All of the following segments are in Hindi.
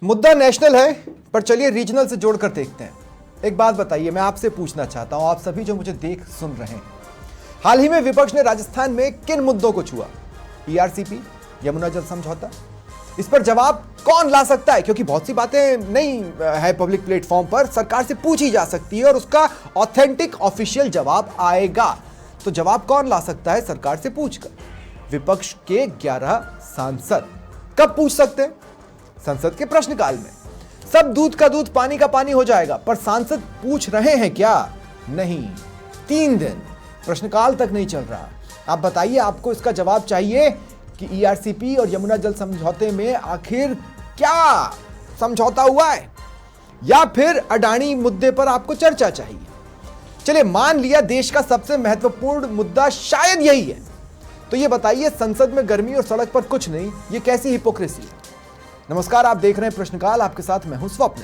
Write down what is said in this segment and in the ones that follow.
मुद्दा नेशनल है, पर चलिए रीजनल से जोड़कर देखते हैं। एक बात बताइए, मैं आपसे पूछना चाहता हूं, आप सभी जो मुझे देख सुन रहे हैं, हाल ही में विपक्ष ने राजस्थान में किन मुद्दों को छुआ? ईआरसीपी, यमुना जल समझौता, इस पर जवाब कौन ला सकता है? क्योंकि बहुत सी बातें नहीं है पब्लिक प्लेटफॉर्म पर, सरकार से पूछी जा सकती है और उसका ऑथेंटिक ऑफिशियल जवाब आएगा। तो जवाब कौन ला सकता है सरकार से पूछकर? विपक्ष के 11 सांसद। कब पूछ सकते हैं? संसद के प्रश्नकाल में। सब दूध का दूध पानी का पानी हो जाएगा, पर सांसद पूछ रहे हैं क्या? नहीं। 3 दिन प्रश्नकाल तक नहीं चल रहा। आप बताइए, आपको इसका जवाब चाहिए कि ईआरसीपी और यमुना जल समझौते में आखिर क्या समझौता हुआ है, या फिर अडानी मुद्दे पर आपको चर्चा चाहिए? चलिए मान लिया देश का सबसे महत्वपूर्ण मुद्दा शायद यही है, तो ये बताइए संसद में गर्मी और सड़क पर कुछ नहीं, ये कैसी हिपोक्रेसी है? नमस्कार, आप देख रहे हैं प्रश्नकाल, आपके साथ मैं हूं स्वप्न।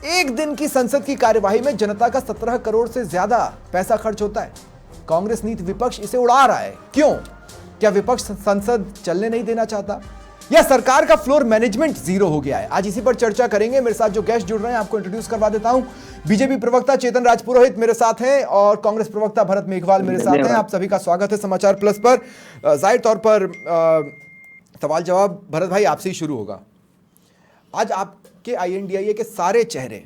एक दिन की संसद की कार्यवाही में जनता का 17 करोड़ से ज्यादा पैसा खर्च होता है। कांग्रेस नीति विपक्ष इसे उड़ा रहा है, क्यों? क्या विपक्ष संसद चलने नहीं देना चाहता, या सरकार का फ्लोर मैनेजमेंट जीरो हो गया है? आज इसी पर चर्चा करेंगे। मेरे साथ जो गेस्ट जुड़ रहे हैं आपको इंट्रोड्यूस करवा देता हूं। बीजेपी प्रवक्ता चेतन राजपुरोहित मेरे साथ हैं और कांग्रेस प्रवक्ता भरत मेघवाल मेरे साथ हैं। आप सभी का स्वागत है समाचार प्लस पर। जाहिर तौर पर सवाल जवाब भरत भाई आपसे ही शुरू होगा। आज आपके आईएनडीआईए के सारे चेहरे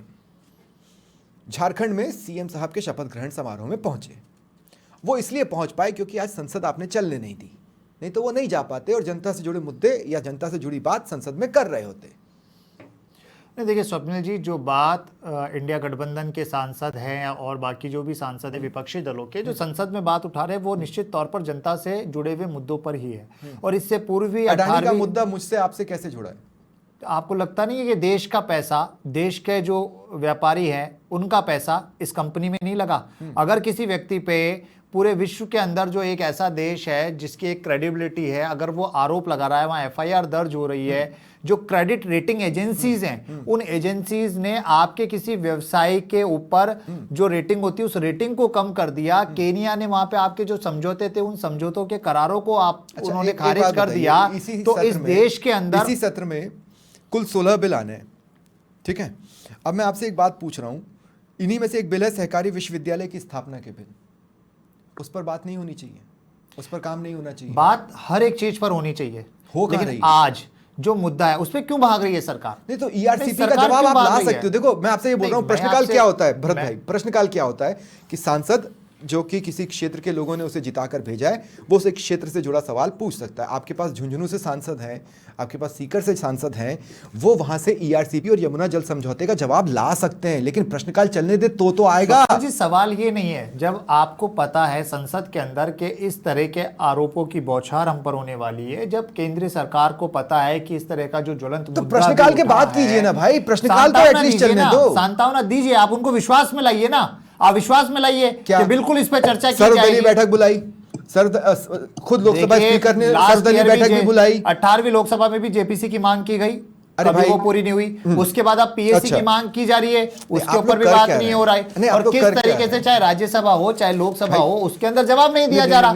झारखंड में सीएम साहब के शपथ ग्रहण समारोह में पहुंचे। वो इसलिए पहुंच पाए क्योंकि आज संसद आपने चलने नहीं दी, नहीं तो वो नहीं जा पाते और जनता से जुड़े मुद्दे या जनता से जुड़ी बात संसद में कर रहे होते। नहीं, देखिए स्वप्निल जी, जो बात इंडिया गठबंधन के सांसद हैं और बाकी जो भी सांसद हैं विपक्षी दलों के, जो संसद में बात उठा रहे हैं वो निश्चित तौर पर जनता से जुड़े हुए मुद्दों पर ही है। और इससे पूर्व भी अडानी का मुद्दा मुझसे आपसे कैसे जुड़ा है? आपको लगता नहीं है कि देश का पैसा, देश के जो व्यापारी हैं उनका पैसा इस कंपनी में नहीं लगा? अगर किसी व्यक्ति पे पूरे विश्व के अंदर जो एक ऐसा देश है जिसकी एक क्रेडिबिलिटी है, अगर वो आरोप लगा रहा है, वहाँ एफआईआर दर्ज हो रही है, जो क्रेडिट रेटिंग एजेंसीज हैं उन एजेंसीज ने आपके किसी व्यवसाय के ऊपर जो रेटिंग होती है उस रेटिंग को कम कर दिया। केनिया ने वहां पे आपके जो समझौते थे उन समझौतों के करारों को उन्होंने खारिज कर दिया। तो इस देश के अंदर इसी सत्र में कुल 16 बिल आने हैं, ठीक है? अब मैं आपसे एक बात पूछ रहा हूं, इन्हीं में से एक बिल है सहकारी विश्वविद्यालय की स्थापना के बिल। उस पर बात नहीं होनी चाहिए, उस पर काम नहीं होना चाहिए? बात हर एक चीज पर होनी चाहिए, लेकिन आज जो मुद्दा है उस पर क्यों भाग रही है सरकार? नहीं तो ईआरसीपी का जवाब आप ला सकते हो। देखो मैं आपसे ये बोल रहा हूँ, प्रश्नकाल क्या होता है भरत भाई? प्रश्नकाल क्या होता है कि सांसद जो कि किसी क्षेत्र के लोगों ने उसे जिताकर भेजा है, वो उस क्षेत्र से जुड़ा सवाल पूछ सकता है। आपके पास झुंझुनू से सांसद हैं, आपके पास सीकर से सांसद हैं, वो वहां से ईआरसीपी और यमुना जल समझौते का जवाब ला सकते हैं, लेकिन प्रश्नकाल चलने दे तो आएगा। जी, सवाल ये नहीं है, जब आपको पता है संसद के अंदर के इस तरह के आरोपों की बौछार हम पर होने वाली है, जब केंद्रीय सरकार को पता है कि इस तरह का जो ज्वलंत तो प्रश्नकाल के बाद कीजिए ना भाई, प्रश्नकाल तो एटलीस्ट चलने दो। सांत्वना दीजिए, आप उनको विश्वास में लाइए ना, आप विश्वास में लाइए कि बिल्कुल इस पर चर्चा की जाएगी। सर्वदलीय बैठक बुलाई, खुद लोकसभा स्पीकर ने सर्वदलीय बैठक भी बुलाई। 18वीं लोकसभा में भी जेपीसी की मांग की गई, अरे भाई वो पूरी नहीं हुई। उसके बाद अब पीएससी की मांग की जा रही है, उसके ऊपर भी बात नहीं हो रहा है। और किस तरीके से चाहे राज्यसभा हो चाहे लोकसभा हो, उसके अंदर जवाब नहीं दिया जा रहा।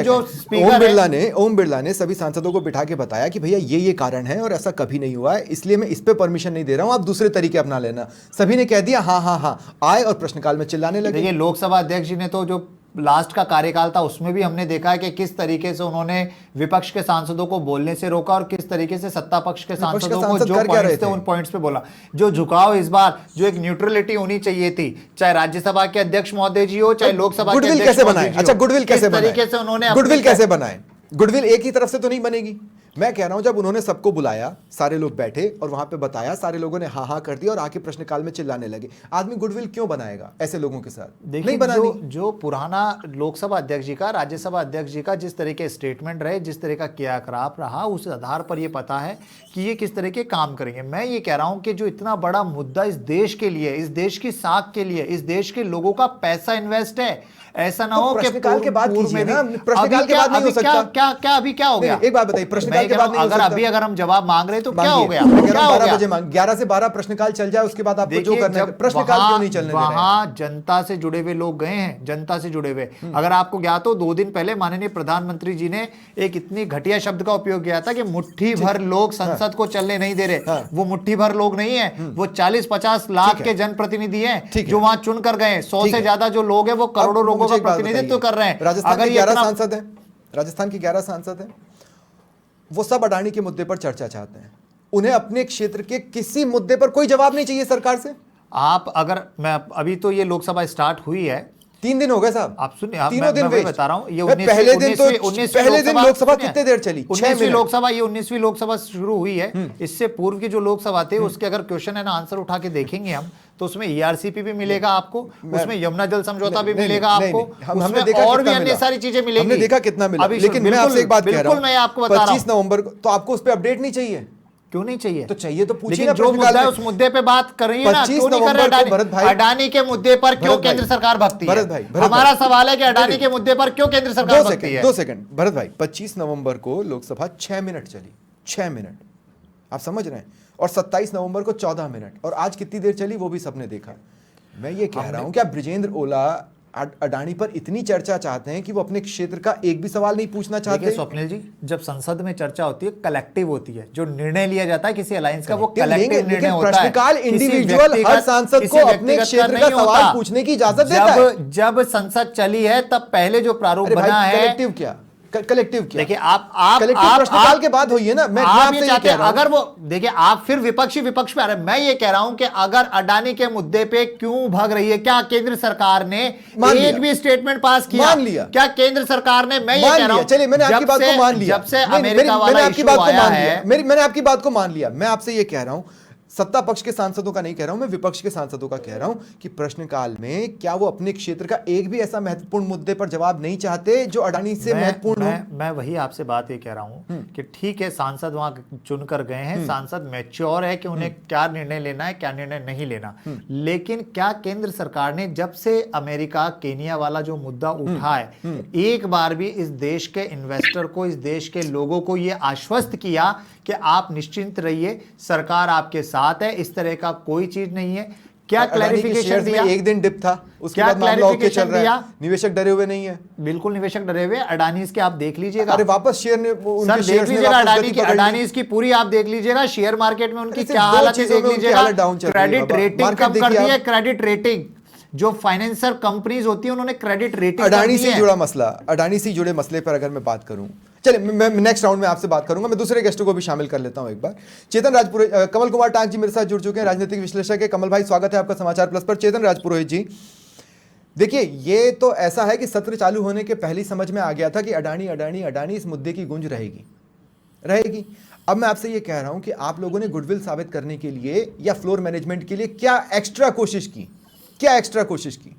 जो स्पीकर ओम बिरला ने सभी सांसदों को बिठा के बताया कि भैया ये कारण है और ऐसा कभी नहीं हुआ है, इसलिए मैं इस पे परमिशन नहीं दे रहा हूं, आप दूसरे तरीके अपना लेना। सभी ने कह दिया हाँ हाँ हाँ, आए और प्रश्नकाल में चिल्लाने लगे। देखिए लोकसभा अध्यक्ष जी ने तो जो लास्ट का कार्यकाल था उसमें भी हमने देखा है कि किस तरीके से उन्होंने विपक्ष के सांसदों को बोलने से रोका और किस तरीके से सत्ता पक्ष के सांसदों को जो पॉइंट्स थे उन पॉइंट्स पे बोला। जो झुकाव इस बार, जो एक न्यूट्रलिटी होनी चाहिए थी, चाहे राज्यसभा के अध्यक्ष महोदय जी हो चाहे लोकसभा के अध्यक्ष कैसे बनाए? अच्छा, गुडविल कैसे बनाए? तरीके से उन्होंने गुडविल कैसे बनाए? गुडविल एक ही तरफ से तो नहीं बनेगी। मैं कह रहा हूं जब उन्होंने सबको बुलाया, सारे लोग बैठे और वहां पे बताया, सारे लोगों ने हाँ हाँ कर दिया और आके प्रश्नकाल में चिल्लाने लगे। आदमी गुडविल क्यों बनाएगा ऐसे लोगों के साथ? नहीं बनानी। जो पुराना लोकसभा अध्यक्ष जी का, राज्यसभा अध्यक्ष जी का जिस तरह के स्टेटमेंट रहे, जिस तरह का क्रियाकलाप रहा, उस आधार पर यह पता है कि ये किस तरह के काम करेंगे। मैं ये कह रहा हूं कि जो इतना बड़ा मुद्दा इस देश के लिए, इस देश की साख के लिए, इस देश के लोगों का पैसा इन्वेस्ट है, ऐसा ना तो हो कि प्रश्नकाल के बाद पूर्व कीजिए में ना, भी प्रश्नकाल के बाद नहीं हो सकता। क्या अभी क्या हो गया? एक बात बताइए, प्रश्नकाल के बाद नहीं हो अगर सकता। अभी अगर हम जवाब मांग रहे हैं तो क्या हो गया? मैं कह रहा क्या हूं हो 12 गया? बजे मांग, 11 से 12 प्रश्नकाल चल जाए, उसके बाद आपको जो देखिए, करना है। जब प्रश्नकाल क्यों नहीं चलने दे रहे हैं? वहां जनता से जुड़े हुए लोग गए हैं, जनता से जुड़े हुए। अगर आपको ज्ञात हो, 2 दिन पहले माननीय प्रधानमंत्री जी ने एक इतनी घटिया शब्द का उपयोग किया था कि मुट्ठी भर लोग संसद को चलने नहीं दे रहे। हाँ। वो मुट्ठी भर लोग नहीं है, वो 40-50 लाख के जनप्रतिनिधि हैं जो वहां चुन कर गए। 100 से ज्यादा जो लोग हैं वो करोड़ों लोगों का प्रतिनिधित्व कर रहे हैं। राजस्थान के 11 सांसद हैं, राजस्थान के 11 सांसद हैं, वो सब अडानी के मुद्दे पर चर्चा चाहते हैं। उन्हें अपने क्षेत्र के किसी मुद्दे पर कोई जवाब नहीं चाहिए सरकार से। आप अगर मैं अभी तो ये लोकसभा स्टार्ट हुई है, 3 दिन हो गए साहब, आप सुनिए, तीनों दिन मैं बता रहा हूं, ये पहले दिन लोकसभा कितने देर चली? 19वीं लोकसभा, ये 19वीं लोकसभा शुरू हुई है। इससे पूर्व की जो लोकसभा थे उसके अगर क्वेश्चन एंड आंसर उठा के देखेंगे हम, तो उसमें ईआरसीपी भी मिलेगा आपको, उसमें यमुना जल समझौता भी मिलेगा आपको, हमने देखा और भी कितना अन्य मिला। सारी चीजें मिलेंगी। हमने देखा कितना मिला। लेकिन मैं आपसे एक बात कह रहा हूं, मैं आपको बता रहा हूं, 25 नवंबर को तो आपको उस पर अपडेट नहीं चाहिए? क्यों नहीं चाहिए? तो चाहिए तो पूछिए लेकिन ना, जो मुद्दा है उस मुद्दे पे बात कर रही है ना, क्यों नहीं कर रहे? भरत भाई, अडानी के मुद्दे पर क्यों केंद्र सरकार भगती है? भरत भाई, हमारा सवाल है कि अडानी के मुद्दे पर क्यों केंद्र सरकार भगती है? 2 सेकंड भरत भाई, 25 नवंबर को लोकसभा 6 मिनट चली, 6 मिनट, आप समझ रहे हैं? और 27 नवंबर को 14 मिनट, और आज कितनी देर चली वो भी सबने देखा। मैं ये कह रहा हूं कि आप बृजेंद्र ओला अडानी पर इतनी चर्चा चाहते हैं कि वो अपने क्षेत्र का एक भी सवाल नहीं पूछना चाहते। स्वप्निल जी, जब संसद में चर्चा होती है, कलेक्टिव होती है, जो निर्णय लिया जाता है किसी अलायंस का, वो कलेक्टिव निर्णय होता है। प्रश्नकाल इंडिविजुअल हर सांसद को अपने क्षेत्र का सवाल पूछने की इजाजत देता है। जब संसद चली है तब पहले जो प्रारूप बना है, कलेक्टिव क्या, कलेक्टिव क्या? देखिए, आप प्रश्नकाल के बाद हुई है ना। मैं आपसे ये कह रहा हूं, अगर वो देखिए, आप फिर विपक्ष पे आ रहे हैं। मैं ये कह रहा हूं कि अगर अडानी के मुद्दे पे क्यों भाग रही है, क्या केंद्र सरकार ने एक भी स्टेटमेंट पास किया? मान लिया क्या केंद्र सरकार ने? मैं ये कह रहा हूं, चलिए, मैंने आपकी बात को मान लिया। जब से अमेरिका वाला इशू आया है, मैंने आपकी बात को मान लिया। मैं आपसे ये कह रहा हूं, सत्ता पक्ष के सांसदों का नहीं कह रहा हूं, मैं विपक्ष के सांसदों का कह रहा हूं कि प्रश्नकाल में क्या वो अपने क्षेत्र का एक भी ऐसा महत्वपूर्ण मुद्दे पर जवाब नहीं चाहते जो अडानी से महत्वपूर्ण हो? मैं वही आपसे बात ये कह रहा हूं कि ठीक है, सांसद वहां चुनकर गए हैं, सांसद मैच्योर है कि उन्हें क्या निर्णय लेना है, क्या निर्णय नहीं लेना। लेकिन क्या केंद्र सरकार ने, जब से अमेरिका केनिया वाला जो मुद्दा उठा है, एक बार भी इस देश के इन्वेस्टर को, इस देश के लोगों को यह आश्वस्त किया कि आप निश्चिंत रहिए, सरकार आपके साथ है, इस तरह का कोई चीज नहीं है? क्या क्लैरिफिकेशन दिया? एक दिन डिप था, उसके बाद मामला ओके चल रहा है, निवेशक डरे हुए नहीं है। बिल्कुल निवेशक डरे हुए। अडानी के आप देख लीजिएगा, अरे वापस शेयर ने, सर देख लीजिएगा, अडानी की पूरी आप देख लीजिएगा, शेयर मार्केट में उनकी क्या हालत है देख लीजिएगा। क्रेडिट रेटिंग कम कर दी है, क्रेडिट रेटिंग, जो फाइनेंशियल कंपनीज होती है उन्होंने क्रेडिट रेटिंग अडानी से जुड़ा मसला, अडानी से जुड़े मसले पर अगर मैं बात करूं, चलिए मैं नेक्स्ट राउंड में आपसे बात करूंगा। मैं दूसरे गेस्टों को भी शामिल कर लेता हूं एक बार। चेतन राजपुरोहित, कमल कुमार टांक जी मेरे साथ जुड़ चुके हैं, राजनीतिक विश्लेषक है। कमल भाई, स्वागत है आपका समाचार प्लस पर। चेतन राजपुरोहित जी, देखिए, ये तो ऐसा है कि सत्र चालू होने के पहले समझ में आ गया था कि अडानी अडानी अडानी इस मुद्दे की गूंज रहेगी। अब मैं आपसे ये कह रहा हूं कि आप लोगों ने गुडविल साबित करने के लिए या फ्लोर मैनेजमेंट के लिए क्या एक्स्ट्रा कोशिश की?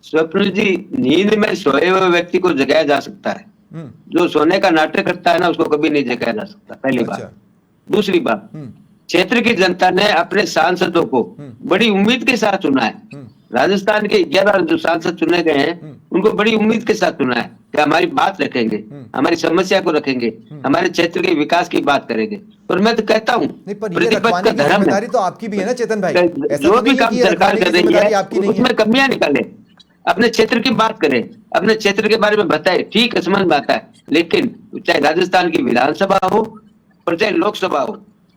स्वप्न जी, नींद में सोए हुए व्यक्ति को जगाया जा सकता है, जो सोने का नाटक करता है ना, उसको कभी नहीं जगाया जा सकता, पहली बात। दूसरी बात, क्षेत्र की जनता ने अपने सांसदों को बड़ी उम्मीद के साथ चुना है। राजस्थान के 11 जो सांसद चुने गए हैं, उनको बड़ी उम्मीद के साथ चुना है कि हमारी बात रखेंगे, हमारी समस्या को रखेंगे, हमारे क्षेत्र के विकास की बात करेंगे। और मैं तो कहता हूँ, प्रतिपक्ष का धर्म है, तो आपकी भी है ना चेतन भाई, जो भी काम सरकार कर रही है उसमें कमियां निकाले, अपने क्षेत्र की बात करें, अपने क्षेत्र के बारे में बताए, ठीक है, समझ में आता है। लेकिन चाहे राजस्थान की विधानसभा हो और चाहे लोकसभा हो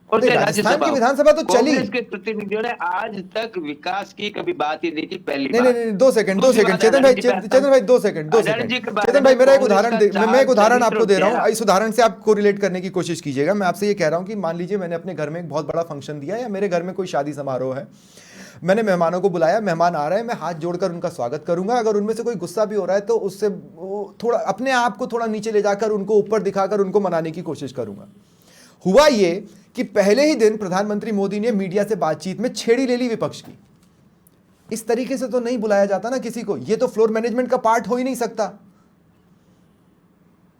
और चाहे राजस्थान की विधानसभा तो चली, कांग्रेस के प्रतिनिधियों ने आज तक विकास की कभी बात ही नहीं की। पहली नहीं, 2 सेकंड चेतन भाई, 2 सेकंड चेतन भाई, मेरा एक उदाहरण मैं एक उदाहरण आपको दे रहा हूँ, इस उदाहरण से आप कोरिलेट करने की कोशिश कीजिएगा। मैं आपसे ये कह रहा हूँ कि मान लीजिए मैंने अपने घर में एक बहुत बड़ा फंक्शन दिया, या मेरे घर में कोई शादी समारोह है, मैंने मेहमानों को बुलाया, मेहमान आ रहे हैं, मैं हाथ जोड़कर उनका स्वागत करूंगा। अगर उनमें से कोई गुस्सा भी हो रहा है तो उससे थोड़ा अपने आप को थोड़ा नीचे ले जाकर उनको ऊपर दिखाकर उनको मनाने की कोशिश करूंगा। हुआ ये कि पहले ही दिन प्रधानमंत्री मोदी ने मीडिया से बातचीत में छेड़ी ले ली विपक्ष की। इस तरीके से तो नहीं बुलाया जाता ना किसी को, ये तो फ्लोर मैनेजमेंट का पार्ट हो ही नहीं सकता।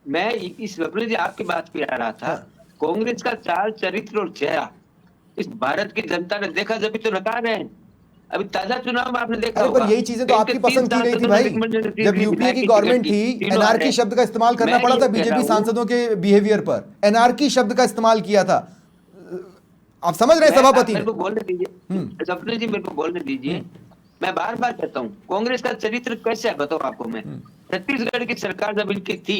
मैं इस आपकी बात पे आ रहा था। कांग्रेस का चाल चरित्र और चेहरा इस भारत की जनता ने देखा, जब तो नकार है। अभी ताजा चुनाव में आपने देखा अरे होगा। पर यही चीजें तो आपकी पसंद की गई थी भाई। जब यूपीए की गवर्नमेंट थी, एनआरकी शब्द का इस्तेमाल करना पड़ा था बीजेपी सांसदों के बिहेवियर पर। एनआरकी शब्द का इस्तेमाल किया था, आप समझ रहे हैं सभापति ने? मेरे को बोलने दीजिए सपने जी, मेरे को बोलने दीजिए। मैं बार बार कहता हूँ कांग्रेस का चरित्र कैसे है बताओ आपको मैं। छत्तीसगढ़ की सरकार जब इनकी थी,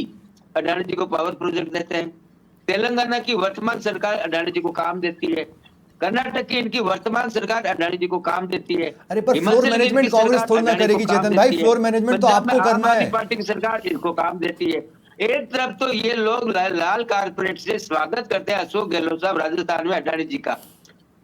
अडानी जी को पावर प्रोजेक्ट देते हैं। तेलंगाना की वर्तमान सरकार अडानी जी को काम देती है। कर्नाटक की इनकी वर्तमान सरकार अडानी जी को काम देती है। अरे पर फ्लोर मैनेजमेंट कांग्रेस थोड़ी ना करेगी चेतन भाई, फ्लोर मैनेजमेंट तो आपको करना है। पार्टी की सरकार इनको काम देती है। एक तरफ तो ये लोग लाल कारपेट से स्वागत करते हैं अशोक गहलोत साहब राजस्थान में अडानी जी का,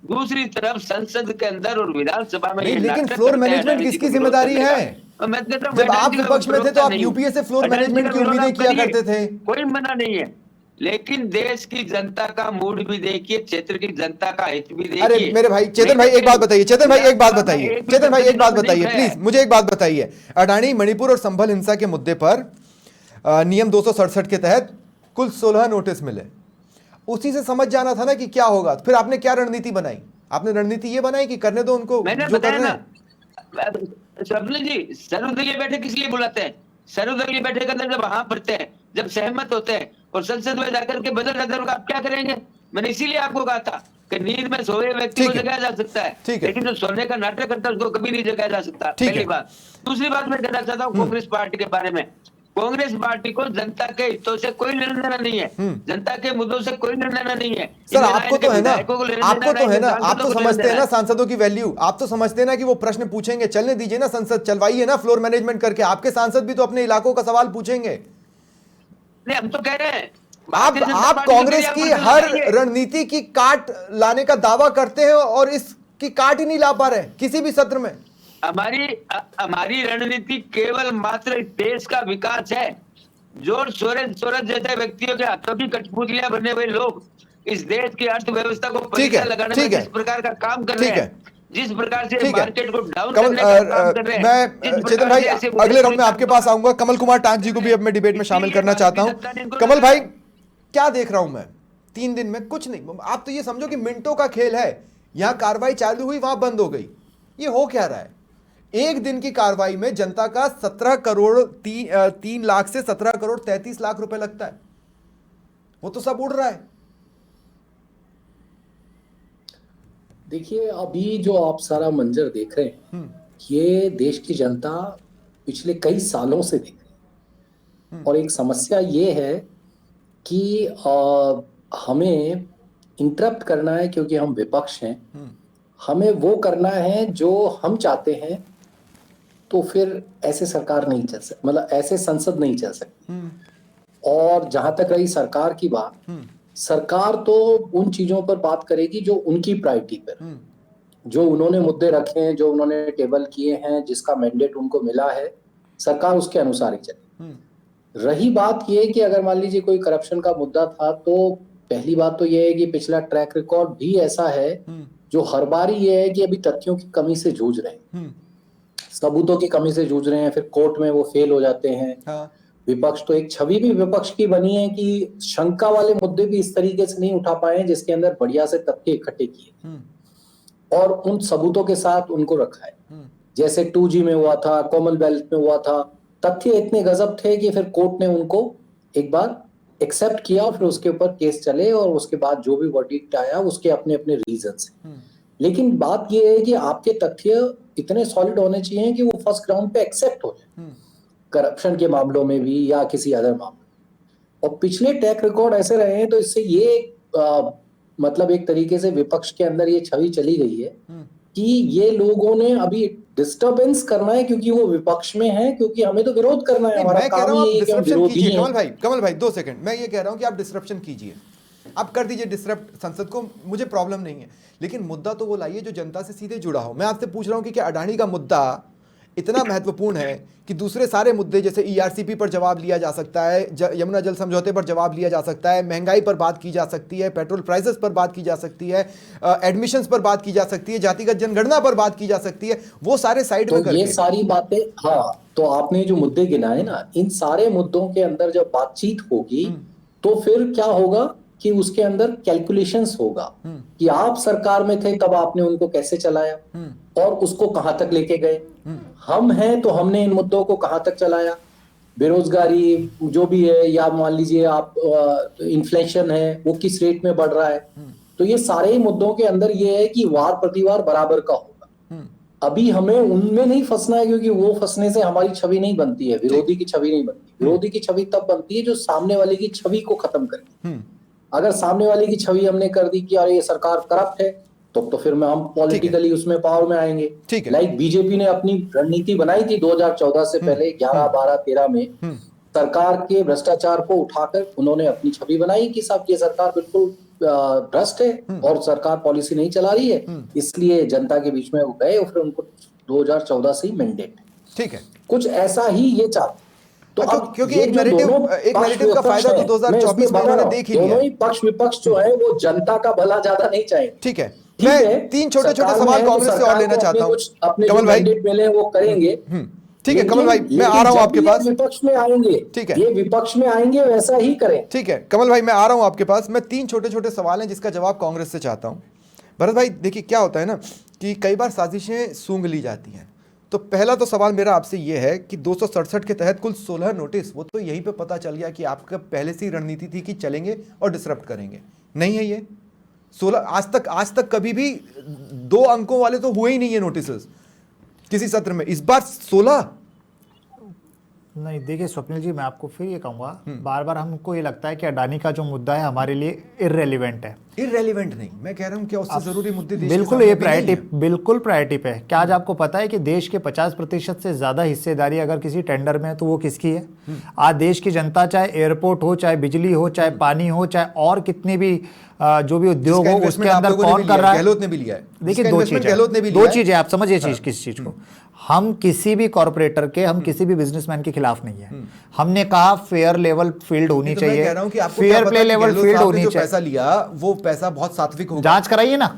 दूसरी तरफ संसद के अंदर और विधानसभा में नहीं, लेकिन फ्लोर मैनेजमेंट किसकी जिम्मेदारी है? जब आप विपक्ष में थे तो आप यूपीए से फ्लोर मैनेजमेंट की उम्मीदें किया करते थे। कोई मना नहीं है, लेकिन देश की जनता का मूड भी देखिए, क्षेत्र की जनता का हित भी देखिए। अरे मेरे भाई चेतन भाई एक बात बताइए, चेतन भाई एक बात बताइए, चेतन भाई एक बात बताइए प्लीज, मुझे एक बात बताइए। अडानी मणिपुर और संभल हिंसा के मुद्दे पर नियम 267 के तहत कुल 16 नोटिस मिले। उसी से समझ जाना था ना कि क्या होगा। फिर आपने क्या रणनीति बनाई? आपने रणनीति ये बनाई कि करने दो उनको जो करना है। स्वप्न जी, सर्वदलीय बैठक किस लिए बुलाते हैं? सर्वदलीय बैठक के अंदर जब वहां पढ़ते हैं, जब सहमत होते हैं और संसद में जाकर के बदल अदर आप क्या करेंगे? मैंने इसीलिए आपको कहा था कि नींद में सोए व्यक्ति को जगाया जा सकता है, लेकिन जो सोने का नाटक करता है उसको कभी नहीं जगाया जा सकता। पहली बात। दूसरी बात मैं कहना चाहता हूँ कांग्रेस पार्टी के बारे में। कांग्रेस पार्टी को जनता के हितों से कोई लेना देना नहीं है, जनता के मुद्दों से कोई लेना देना नहीं है। सर आपको तो है ना, आपको तो है ना, आप तो समझते हैं ना सांसदों की वैल्यू, आप तो समझते हैं ना कि वो प्रश्न पूछेंगे। चलने दीजिए ना, संसद चलवाइए ना फ्लोर मैनेजमेंट करके। आपके सांसद भी तो अपने इलाकों का सवाल पूछेंगे। नहीं, हम तो कह रहे हैं आप कांग्रेस की हर रणनीति की काट लाने का दावा करते हैं और इसकी काट ही नहीं ला पा रहे किसी भी सत्र में। हमारी रणनीति केवल मात्र देश का विकास है। जॉर्ज सोरोस जैसे व्यक्तियों के हाथों की कठपुतलियां बने हुए लोग इस देश की अर्थव्यवस्था को परीक्षा लगाने में जिस प्रकार का काम कर रहे हैं, जिस प्रकार से मार्केट को डाउन करने का काम कर रहे हैं। मैं चेतन भाई अगले राउंड में आपके पास आऊंगा। कमल कुमार टांक जी को भी अब मैं डिबेट में शामिल करना चाहता हूं। कमल भाई क्या देख रहा हूं मैं 3 दिन में? कुछ नहीं, आप तो ये समझो कि मिनटों का खेल है। यहां कार्रवाई चालू हुई, वहां बंद हो गई। ये हो क्या रहा है? एक दिन की कार्रवाई में जनता का 17 करोड़ 3 लाख से 17 करोड़ 33 लाख रुपए लगता है। वो तो सब उड़ रहा है। देखिए अभी जो आप सारा मंजर देख रहे हैं, ये देश की जनता पिछले कई सालों से देख रही है। और एक समस्या ये है कि हमें इंटरप्ट करना है क्योंकि हम विपक्ष हैं। हमें वो करना है जो हम चाहते हैं, तो फिर ऐसे सरकार नहीं चल सकती, मतलब ऐसे संसद नहीं चल सकती। और जहां तक रही सरकार की बात, सरकार तो उन चीजों पर बात करेगी जो उनकी प्रायोरिटी पर, जो उन्होंने मुद्दे रखे हैं, जो उन्होंने टेबल किए हैं, जिसका मैंडेट उनको मिला है, सरकार उसके अनुसार ही चले। रही बात ये कि अगर मान लीजिए कोई करप्शन का मुद्दा था, तो पहली बात तो ये है कि पिछला ट्रैक रिकॉर्ड भी ऐसा है जो हर बार ये है कि अभी तथ्यों की कमी से जूझ रहे हैं, सबूतों की कमी से जूझ रहे हैं, फिर कोर्ट में वो फेल हो जाते हैं। हाँ। विपक्ष तो एक छवि भी विपक्ष की बनी है कि शंका वाले मुद्दे भी इस तरीके से नहीं उठा पाए जिसके अंदर बढ़िया से तथ्य इकट्ठे किए और उन सबूतों के साथ उनको रखा है। जैसे 2G में हुआ था, कॉमनवेल्थ में हुआ था, तथ्य इतने गजब थे कि फिर कोर्ट ने उनको एक बार एक्सेप्ट किया और फिर उसके ऊपर केस चले और उसके बाद जो भी वर्डिक्ट आया उसके अपने अपने रीजंस हैं। लेकिन बात यह है कि आपके तथ्य इतने सॉलिड होने चाहिए कि वो फर्स्ट ग्राउंड पे एक्सेप्ट हो जाए, करप्शन के मामलों में भी या किसी अदर मामले। और पिछले ट्रैक रिकॉर्ड ऐसे रहे हैं, तो इससे ये मतलब एक तरीके से विपक्ष के अंदर ये छवि चली गई है कि ये लोगों ने अभी डिस्टर्बेंस करना है क्योंकि वो विपक्ष में है, क्योंकि हमें तो विरोध करना है। हमारा काम ये है कि हम विरोधी हैं। कमल भाई 2 सेकंड, मैं ये कह रहा हूं कि आप डिस्ट्रप्शन कीजिए, आप कर दीजिए डिस्टर्ब संसद को, मुझे प्रॉब्लम नहीं है, लेकिन मुद्दा तो वो लाइए जो जनता से सीधे जुड़ा हो। मैं आपसे पूछ रहा हूं कि क्या अडानी का मुद्दा इतना महत्वपूर्ण है कि दूसरे सारे मुद्दे जैसे ERCP पर जवाब लिया जा सकता है, यमुना जल समझौते पर जवाब लिया जा सकता है, महंगाई पर बात की जा सकती है, पेट्रोल प्राइसेस पर बात की जा सकती है, एडमिशंस पर बात की जा सकती है, जातिगत जनगणना पर बात की जा सकती है, वो सारे साइड में करके ये सारी बातें, हाँ, तो आपने जो मुद्दे गिनाए ना, इन सारे मुद्दों के अंदर जब बातचीत होगी तो फिर क्या होगा कि उसके अंदर कैलकुलेशंस होगा कि आप सरकार में थे तब आपने उनको कैसे चलाया और उसको कहां तक लेके गए। हम हैं तो हमने इन मुद्दों को कहां तक चलाया, बेरोजगारी जो भी है, या मान लीजिए आप इन्फ्लेशन है वो किस रेट में बढ़ रहा है। तो ये सारे ही मुद्दों के अंदर ये है कि वार प्रतिवार बराबर का होगा। अभी हमें उनमें नहीं फंसना है, क्योंकि वो फंसने से हमारी छवि नहीं बनती है, विरोधी की छवि नहीं बनती। विरोधी की छवि तब बनती है जो सामने वाले की छवि को खत्म करे। अगर सामने वाले की छवि हमने कर दी कि अरे ये सरकार करप्ट है, तो फिर हम पॉलिटिकली उसमें पावर में आएंगे। लाइक बीजेपी ने अपनी रणनीति बनाई थी 2014 से पहले 11, 12, 13 में सरकार के भ्रष्टाचार को उठाकर उन्होंने अपनी छवि बनाई कि साहब ये सरकार बिल्कुल भ्रष्ट है और सरकार पॉलिसी नहीं चला रही है, इसलिए जनता के बीच में वो गए और फिर उनको 2014 से ही मैंडेट। ठीक है, कुछ ऐसा ही ये चाहते। तो अब क्योंकि एक नैरेटिव का फायदा तो 2024 में उन्होंने देख ही लिया। दोनों ही पक्ष विपक्ष जो है वो जनता का भला ज्यादा नहीं चाहेंगे। ठीक है, मैं 3 छोटे-छोटे सवाल कांग्रेस से और लेना चाहता हूं। अपने कमल भाई मिले वो करेंगे। ठीक है कमल भाई, मैं आ रहा हूं आपके पास। विपक्ष में आएंगे, ठीक है, ये विपक्ष में आएंगे वैसा ही करें। ठीक है कमल भाई, मैं आ रहा हूं आपके पास। मैं 3 छोटे-छोटे सवाल हैं जिसका जवाब कांग्रेस से चाहता हूं। भरत भाई देखिए क्या होता है ना कि कई बार साजिशें सूंघ ली जाती हैं। तो पहला तो सवाल मेरा आपसे ये है कि 267 के तहत कुल 16 नोटिस, वो तो यहीं पे पता चल गया कि आपका पहले से ही रणनीति थी कि चलेंगे और डिसरप्ट करेंगे, नहीं है ये 16। आज तक कभी भी 2 अंकों वाले तो हुए ही नहीं है नोटिस किसी सत्र में, इस बार 16। नहीं देखिए स्वप्निल जी, मैं आपको फिर ये कहूंगा, बार बार हमको ये लगता है कि अडानी का जो मुद्दा है हमारे लिए इररेलेवेंट है। इररेलेवेंट नहीं, मैं कह रहा हूं कि उससे जरूरी मुद्दे देश बिल्कुल ये प्रायोरिटी, बिल्कुल प्रायोरिटी पे है। क्या आज आपको पता है कि देश के 50% से ज्यादा हिस्सेदारी अगर किसी टेंडर में है तो वो किसकी है? आज देश की जनता, चाहे एयरपोर्ट हो, चाहे बिजली हो, चाहे पानी हो, चाहे और कितने भी जो भी उद्योग हो, उसके अंदर कौन कर रहा है? गहलोत ने भी लिया है। देखिए दो चीजें आप समझिए किस चीज को। हम किसी भी कॉर्पोरेटर के, हम किसी भी बिजनेसमैन के खिलाफ नहीं है। हमने कहा फेयर लेवल फील्ड होनी चाहिए, फेयर प्ले लेवल फील्ड होनी चाहिए। पैसा लिया वो पैसा बहुत सात्विक होगा। जांच कराइए ना,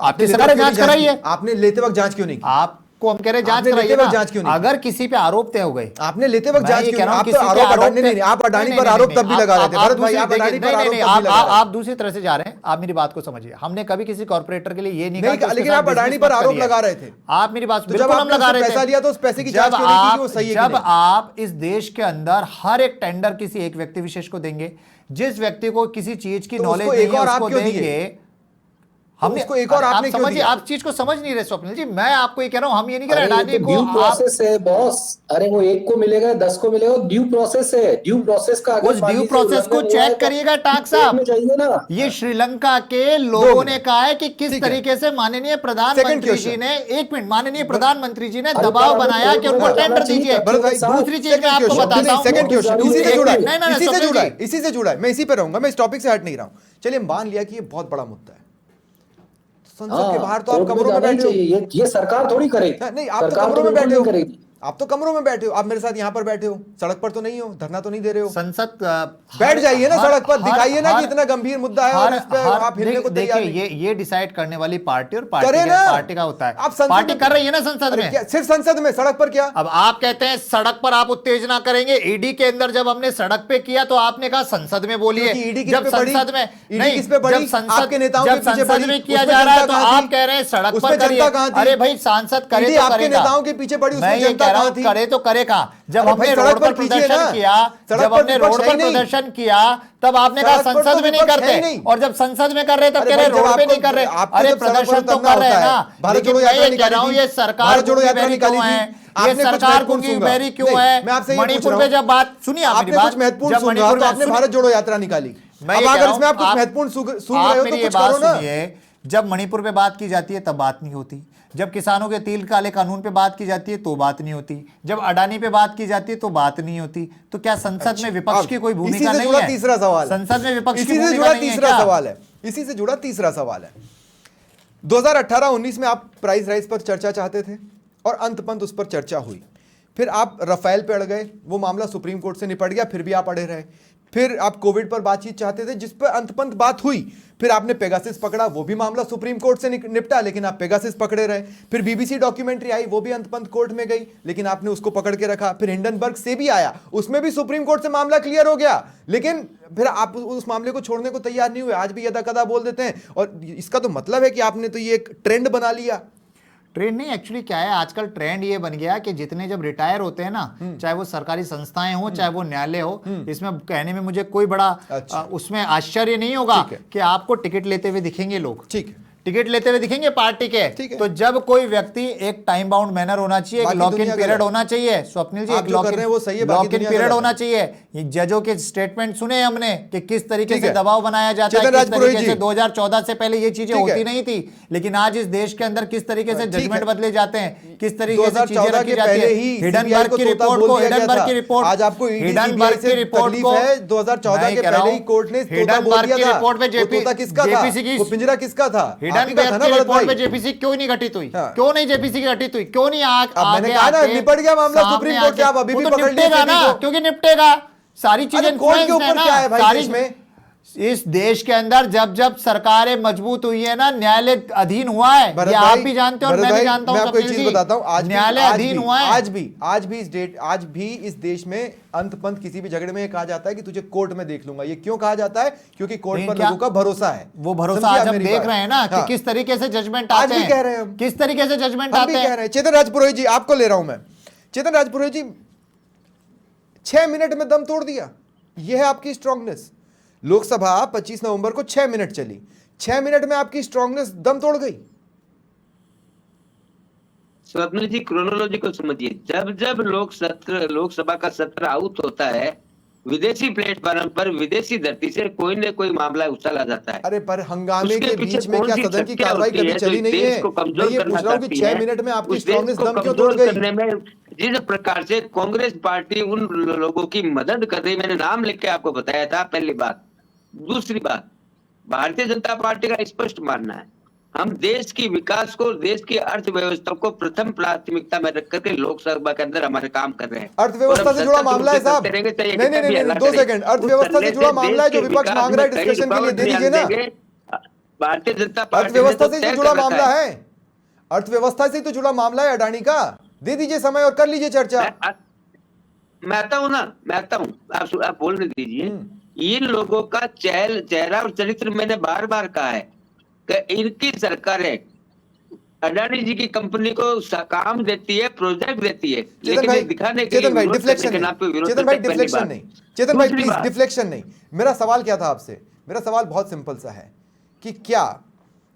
आपकी सरकार जांच कराइए। आपने लेते वक्त जांच क्यों नहीं की? आपको हम कह रहे जांच कराइए ना। जांच क्यों नहीं? अगर किसी पे आरोप तय हो गए, आपने लेते वक्त जांच क्यों? आप तो आरोप नहीं, आप अडानी पर आरोप तब भी लगा रहे थे भरत भाई। आप अडानी पर आरोप तब भी लगा रहे थे। आप दूसरी तरह से जा रहे हैं। आप मेरी बात को समझिए। हमने कभी किसी कॉर्पोरेटर के लिए ये नहीं कहा, लेकिन आप अडानी पर आरोप लगा रहे थे। आप मेरी बात बिल्कुल हम लगा रहे थे। पैसा लिया तो उस पैसे की जांच क्यों नहीं की? वो सही है कि नहीं? जब आप इस देश के अंदर हर एक टेंडर किसी एक व्यक्ति विशेष को देंगे, जिस व्यक्ति को किसी चीज की नॉलेज नहीं है उसको देंगे। हमने उसको एक और आपने क्यों दिया? आप चीज को समझ नहीं रहे स्वप्निल जी। मैं आपको ये कह रहा हूं, हम ये नहीं कह रहे अडानी को। ड्यू प्रोसेस है बॉस। अरे वो एक को मिलेगा 10 को मिलेगा, ड्यू प्रोसेस है। ड्यू प्रोसेस का उस ड्यू प्रोसेस को चेक करिएगा टाक साहब। ये श्रीलंका के लोगों ने कहा है कि किस तरीके से माननीय प्रधानमंत्री जी ने, एक मिनट, माननीय प्रधानमंत्री जी ने दबाव बनाया कि उनको टेंडर दीजिए। दूसरी चीज मैं आपको बताता हूं, सेकंड क्वेश्चन इसी से जुड़ा है, मैं इसी पे रहूंगा, मैं इस टॉपिक से हट नहीं रहा हूं। चलिए मान लिया कि ये बहुत बड़ा मुद्दा है, संसद के बाहर तो आप कमरों में बैठे हो। ये सरकार थोड़ी करेगी। नहीं, आप तो कमरों में बैठे हो, आप तो कमरों में बैठे हो। आप मेरे साथ यहाँ पर बैठे हो, सड़क पर तो नहीं हो, धरना तो नहीं दे रहे हो। संसद बैठ जाइए ना सड़क पर, दिखाइए ना कि इतना गंभीर मुद्दा है और इस पे आप हिलने को तैयार नहीं। ये डिसाइड करने वाली पार्टी और पार्टी का होता है। आप पार्टी कर रही है ना संसद में, सिर्फ संसद में, सड़क पर क्या? अब आप कहते हैं सड़क पर आप उत्तेजना करेंगे। ईडी के अंदर जब हमने सड़क पे किया तो आपने कहा संसद में बोलिए। जब संसद में नहीं, जब संसद में किया जा रहा है तो आप कह रहे हैं सड़क पर करिए। अरे भाई सांसद करे तो आपके नेताओं के पीछे पड़ी, उसमें जनता कहां थी? करे तो करेगा। जब हमने रोड पर प्रदर्शन किया, जब हमने रोड पर प्रदर्शन किया तब आपने कहा संसद में नहीं करते, और जब संसद में कर रहे तब कह रहे रोड पे नहीं कर रहे। अरे प्रदर्शन तो कर रहे हैं ना। लेकिन मैं ये कह रहा हूं ये सरकार गूंगी क्यों है? ये सरकार गूंगी बेरी क्यों है? मणिपुर में जब बात सुनिए, आपने कुछ महत्वपूर्ण सुना तो आपने भारत जोड़ो यात्रा निकाली। अगर इसमें आप कुछ महत्वपूर्ण सुन रहे हो तो कुछ करो ना। जब मणिपुर पे बात की जाती है तब बात नहीं होती, जब किसानों के तिल काले कानून पे बात की जाती है तो बात नहीं होती, जब अडानी पे बात की जाती है तो बात नहीं होती। तो क्या संसद में विपक्ष की कोई भूमिका नहीं है? तीसरा सवाल, संसद में विपक्ष की भूमिका नहीं है? तीसरा सवाल है, इसी से जुड़ा तीसरा सवाल है। 2018-19 में आप प्राइस राइज पर चर्चा चाहते थे और अंत पंत उस पर चर्चा हुई। फिर आप राफेल पे अड़ गए, वो मामला सुप्रीम कोर्ट से निपट गया, फिर भी आप अड़े रहे। फिर आप कोविड पर बातचीत चाहते थे, जिस पर अंतपंत बात हुई। फिर आपने पेगासिस पकड़ा, वो भी मामला सुप्रीम कोर्ट से निपटा, लेकिन आप पेगासिस पकड़े रहे। फिर बीबीसी डॉक्यूमेंट्री आई, वो भी अंतपंत कोर्ट में गई, लेकिन आपने उसको पकड़ के रखा। फिर हिंडनबर्ग से भी आया, उसमें भी सुप्रीम कोर्ट से मामला क्लियर हो गया, लेकिन फिर आप उस मामले को छोड़ने को तैयार नहीं हुए। आज भी यदा कदा बोल देते हैं, और इसका तो मतलब है कि आपने तो ये एक ट्रेंड बना लिया। ट्रेंड नहीं, एक्चुअली क्या है, आजकल ट्रेंड ये बन गया कि जितने जब रिटायर होते हैं ना, चाहे वो सरकारी संस्थाएं हो, चाहे वो न्यायालय हो, इसमें कहने में मुझे कोई बड़ा उसमें आश्चर्य नहीं होगा कि आपको टिकट लेते हुए दिखेंगे लोग। ठीक है, टिकट लेते हुए दिखेंगे पार्टी के। तो जब कोई व्यक्ति, एक टाइम बाउंड मैनर होना चाहिए, एक लॉक इन पीरियड होना चाहिए, स्वप्निल जी, एक लॉक इन पीरियड होना चाहिए। जजों के स्टेटमेंट सुने हमने कि किस तरीके से दबाव बनाया जाता है, किस तरीके से 2014 से पहले ये चीजें होती नहीं थी, लेकिन आज इस देश के अंदर किस तरीके से जजमेंट बदले जाते हैं, किस तरीके से चीजें रखी जाती है। हिडनबर्ग की रिपोर्ट को, हिडनबर्ग की रिपोर्ट, आज आपको हिडनबर्ग की रिपोर्ट को 2014 के पहले ही कोर्ट ने हिडनबर्ग की रिपोर्ट में जेपीसी की पिंजरा किसका था? हिडनबर्ग रिपोर्ट में जेपीसी क्यों नहीं घटित हुई? क्यों नहीं जेपीसी की घटित हुई? क्यों नहीं मैंने कहा ना, निपट गया मामला सुप्रीम कोर्ट से, आप अभी भी पकड़ लीजिए ना, क्योंकि निपटेगा। सारी चीजें कोर्ट के ऊपर क्या है भाई देश में? इस देश के अंदर जब जब सरकारें मजबूत हुई है ना, न्यायालय अधीन हुआ है। ये आप भी जानते हो और मैं भी जानता हूं। मैं आपको एक चीज बताता हूं, आज न्यायालय अधीन हुआ है। आज भी इस देश में अंतपंत किसी भी झगड़े में कहा जाता है कि तुझे कोर्ट में देख लूंगा। ये क्यों कहा जाता है? क्योंकि कोर्ट पर लोगों का भरोसा है। वो भरोसा आज हम देख रहे हैं ना कि किस तरीके से जजमेंट आते हैं। कह रहे हैं, किस तरीके से जजमेंट आते हैं। चेतन राजपुरोहित जी, आपको ले रहा हूं मैं। चेतन राजपुरोहित जी, 6 मिनट में दम तोड़ दिया, यह है आपकी स्ट्रांगनेस। लोकसभा 25 नवंबर को 6 मिनट चली, 6 मिनट में आपकी स्ट्रांगनेस दम तोड़ गई। स्वप्निल जी, क्रोनोलॉजी को समझिए। जब जब लोकसभा का सत्र आउट होता है, विदेशी प्लेटफॉर्म पर, विदेशी धरती से कोई न कोई मामला उछाला जाता है। अरे पर हंगामे के बीच में क्या सदन की कार्रवाई कभी चली नहीं है? मैं ये पूछ रहा हूं कि 6 मिनट में आपकी स्ट्रांगनेस दम क्यों तोड़ गई? जिस प्रकार से कांग्रेस पार्टी उन लोगों की मदद कर रही, मैंने नाम लिख के आपको बताया था, पहली बात। दूसरी बात, भारतीय जनता पार्टी का स्पष्ट मानना है, हम देश की विकास को, देश की अर्थव्यवस्था को प्रथम प्राथमिकता में रख करके लोकसभा के अंदर हमारे काम कर रहे हैं। अर्थव्यवस्था से जुड़ा मामला है साहब। नहीं, 2 सेकंड। अर्थव्यवस्था से जुड़ा मामला है जो विपक्ष मांग रहा है डिस्कशन के लिए, दे दीजिए ना। भारतीय जनता पार्टी अर्थव्यवस्था से जुड़ा मामला है, अर्थव्यवस्था से तो जुड़ा मामला है अडानी का। दे दीजिए समय और कर लीजिए चर्चा। मैं आता हूं ना, मैं आता हूं, आप बोलने दीजिए। इन लोगों का चेहरा और चरित्र मैंने बार बार कहा है कि इनकी सरकारें अडानी जी की कंपनी को काम देती है, प्रोजेक्ट देती है, लेकिन ये दिखाने के लिए डिफ्लेक्शन नहीं। चेतन भाई प्लीज, डिफ्लेक्शन नहीं। मेरा सवाल क्या था आपसे? मेरा सवाल बहुत सिंपल सा है कि क्या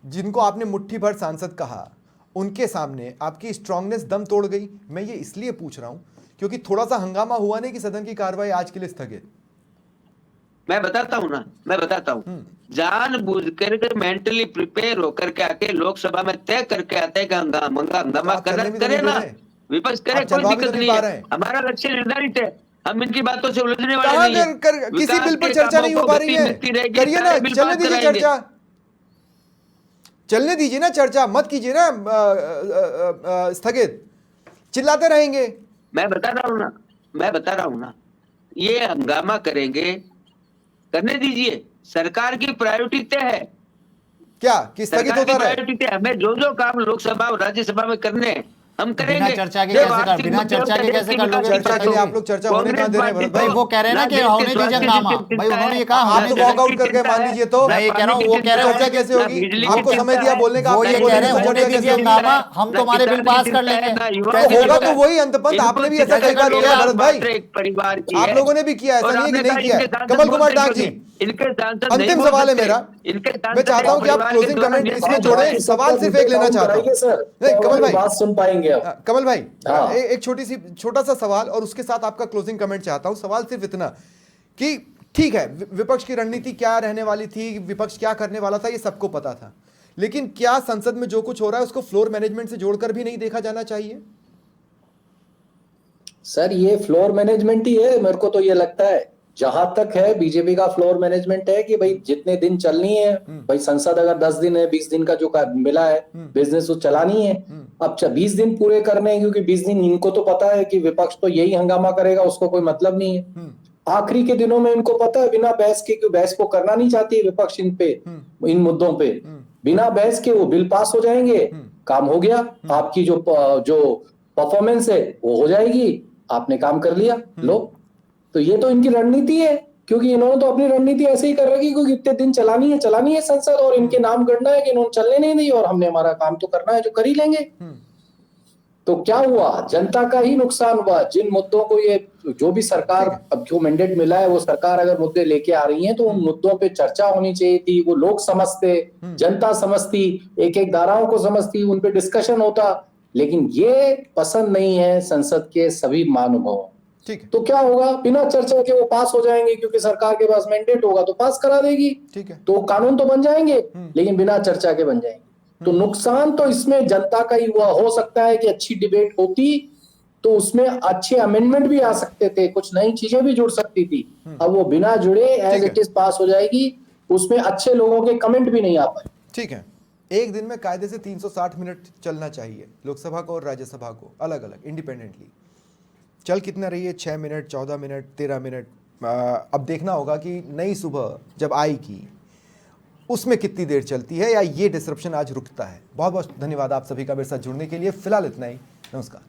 जिनको आपने मुट्ठी भर सांसद कहा, उनके सामने आपकी स्ट्रांगनेस दम तोड़ गई? मैं ये इसलिए पूछ रहा हूं क्योंकि थोड़ा सा हंगामा हुआ नहीं कि सदन की कार्रवाई आज के लिए स्थगित। मैं बताता हूं ना, मैं बताता हूं। जानबूझ कर मेंटली प्रिपेयर होकर के आके लोकसभा में तय करके आते हैं कि हंगामा करे ना, विपक्ष करे, कोई दिक्कत नहीं है। हमारा लक्ष्य निर्धारित है, हम इनकी बातों से उलझने वाले नहीं हैं। किसी बिल पर चर्चा नहीं हो पा रही है, करिए ना, चलने दीजिए चर्चा, चलने दीजिए ना चर्चा, मत कीजिए ना स्थगित, चिल्लाते रहेंगे। मैं बता रहा हूं ना, ये हंगामा करेंगे, करने दीजिए। सरकार की प्रायोरिटी तय है क्या कि स्थगित होता रहे? प्रायोरिटी तय, हमें जो काम लोकसभा और राज्यसभा में करने हैं हम करेंगे। बिना चर्चा के कैसे कर लोगे? चर्चा के लिए आप लोग चर्चा होने कहाँ दे रहे हैं भाई? वो कह रहे हैं ना कि होने दीजिए हंगामा। भाई उन्होंने ये कहा, आप तो वॉकआउट करके मान लीजिए। तो मैं ये कह रहा हूँ, वो कह रहे हैं चर्चा कैसे होगी? आपको समय दिया बोलने का, वो ये कह रहे हैं होने दीजिए हंगामा, हम तुम्हारे बिल पास कर लेंगे। होगा तो वही अंतपंत। आपने भी ऐसा कई बार किया भरत भाई, परिवार की, आप लोगों ने भी किया, ऐसा नहीं है कि नहीं किया। कमल कुमार डाक जी, अंतिम सवाल है मेरा, मैं चाहता हूं कि आप क्लोजिंग कमेंट इसमें जोड़ें। सवाल सिर्फ एक लेना चाहता हूं। नहीं कमल भाई, बात सुन पाएंगे। कमल भाई, एक छोटा सा सवाल और उसके साथ आपका क्लोजिंग कमेंट चाहता हूं। सवाल सिर्फ इतना कि ठीक है, विपक्ष की रणनीति क्या रहने वाली थी, विपक्ष क्या करने वाला था, ये सबको पता था, लेकिन क्या संसद में जो कुछ हो रहा है उसको फ्लोर मैनेजमेंट से जोड़कर भी नहीं देखा जाना चाहिए? सर ये फ्लोर मैनेजमेंट ही है, मेरे को तो ये लगता है। जहां तक है बीजेपी का फ्लोर मैनेजमेंट है कि भाई जितने दिन चलनी है, भाई संसद अगर 10 दिन है, 20 दिन का जो मिला है, बिजनेस वो चलानी है, अब 20 दिन पूरे करने हैं, क्योंकि 20 दिन इनको तो पता है कि विपक्ष तो यही हंगामा करेगा, उसको कोई मतलब नहीं है। आखिरी के दिनों में इनको पता है बिना बहस के, क्यों बहस को करना नहीं चाहती है विपक्ष इन पे, इन मुद्दों पे, बिना बहस के वो बिल पास हो जाएंगे, काम हो गया, आपकी जो परफॉर्मेंस है वो हो जाएगी, आपने काम कर लिया लो। तो ये तो इनकी रणनीति है, क्योंकि इन्होंने तो अपनी रणनीति ऐसे ही कर रखी, क्योंकि इतने दिन चलानी है संसद, और इनके नाम गढ़ना है कि इन्होंने चलने नहीं दी, और हमने हमारा काम तो करना है जो कर ही लेंगे। तो क्या हुआ, जनता का ही नुकसान हुआ। जिन मुद्दों को ये जो भी सरकार अब जो मैंडेट मिला है, वो सरकार अगर मुद्दे लेके आ रही है तो उन मुद्दों पे चर्चा होनी चाहिए थी, वो लोग समझते, जनता समझती, एक एक धाराओं को समझती, उन पे डिस्कशन होता, लेकिन ये पसंद नहीं है संसद के सभी महानुभावों। तो क्या होगा, बिना चर्चा के वो पास हो जाएंगे, क्योंकि सरकार के पास मैंडेट होगा तो पास करा देगी। ठीक है, तो कानून तो बन जाएंगे, लेकिन बिना चर्चा के बन जाएंगे। तो नुकसान तो इसमें जनता का ही हुआ। हो सकता है कि अच्छी डिबेट होती तो उसमें अच्छे अमेंडमेंट भी आ सकते थे, कुछ नई चीजें भी जुड़ सकती थी। अब वो बिना जुड़े एज इट इज पास हो जाएगी, उसमें अच्छे लोगों के कमेंट भी नहीं आ पाए। ठीक है, एक दिन में कायदे से 360 मिनट चलना चाहिए लोकसभा को और राज्यसभा को अलग अलग इंडिपेंडेंटली। चल कितना रही है, 6 मिनट, 14 मिनट, 13 मिनट। अब देखना होगा कि नई सुबह जब आएगी उसमें कितनी देर चलती है, या ये डिसरप्शन आज रुकता है। बहुत बहुत धन्यवाद आप सभी का मेरे साथ जुड़ने के लिए। फिलहाल इतना ही, नमस्कार।